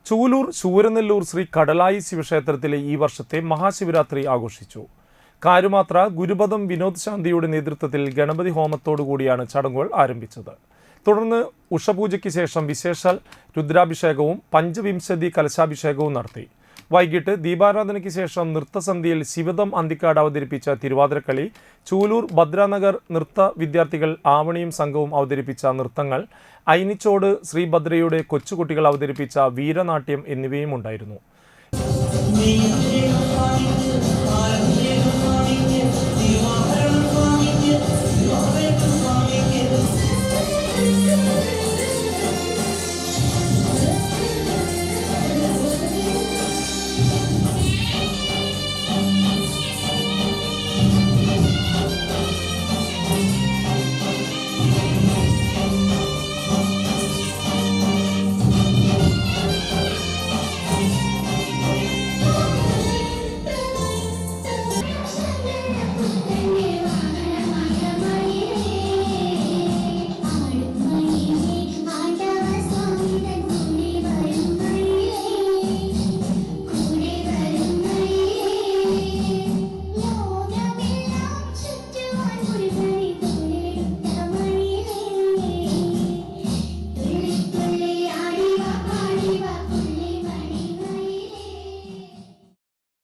ചൂലൂർ ശൂരനെല്ലൂർ ശ്രീ കടലായി ശിവക്ഷേത്രത്തിലെ ഈ വർഷത്തെ മഹാശിവരാത്രി ആഘോഷിച്ചു. കാരുമാത്ര ഗുരുപദം വിനോദ് ശാന്തിയുടെ നേതൃത്വത്തിൽ ഗണപതി ഹോമത്തോടുകൂടിയാണ് ചടങ്ങുകൾ ആരംഭിച്ചത്. തുടർന്ന് ഉഷപൂജയ്ക്ക് ശേഷം വിശേഷാൽ രുദ്രാഭിഷേകവും പഞ്ചവിംശതി കലശാഭിഷേകവും നടത്തി. വൈകിട്ട് ദീപാരാധനയ്ക്ക് ശേഷം നൃത്തസന്ധ്യയിൽ ശിവദം അന്തിക്കാട് അവതരിപ്പിച്ച തിരുവാതിരക്കളി, ചൂലൂർ ഭദ്രാനഗർ നൃത്ത വിദ്യാർത്ഥികൾ ആവണിയും സംഘവും അവതരിപ്പിച്ച നൃത്തങ്ങൾ, ഐനിച്ചോട് ശ്രീഭദ്രയുടെ കൊച്ചുകുട്ടികൾ അവതരിപ്പിച്ച വീരനാട്യം എന്നിവയും ഉണ്ടായിരുന്നു.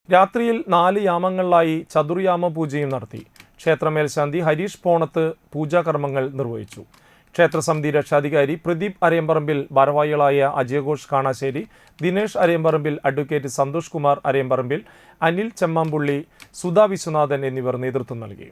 രാത്രിയിൽ 4 യാമങ്ങളിലായി ചതുർയാമ പൂജയും നടത്തി. ക്ഷേത്ര മേൽശാന്തി ഹരീഷ് പോണത്ത് പൂജാകർമ്മങ്ങൾ നിർവഹിച്ചു. ക്ഷേത്രസമിതി രക്ഷാധികാരി പ്രദീപ് അരയമ്പറമ്പിൽ, ഭാരവാഹികളായ അജയഘോഷ് കാണാശ്ശേരി, ദിനേഷ് അരയമ്പറമ്പിൽ, അഡ്വക്കേറ്റ് സന്തോഷ് കുമാർ അരയമ്പറമ്പിൽ, അനിൽ ചെമ്മാമ്പുള്ളി, സുധാ വിശ്വനാഥൻ എന്നിവർ നേതൃത്വം നൽകി.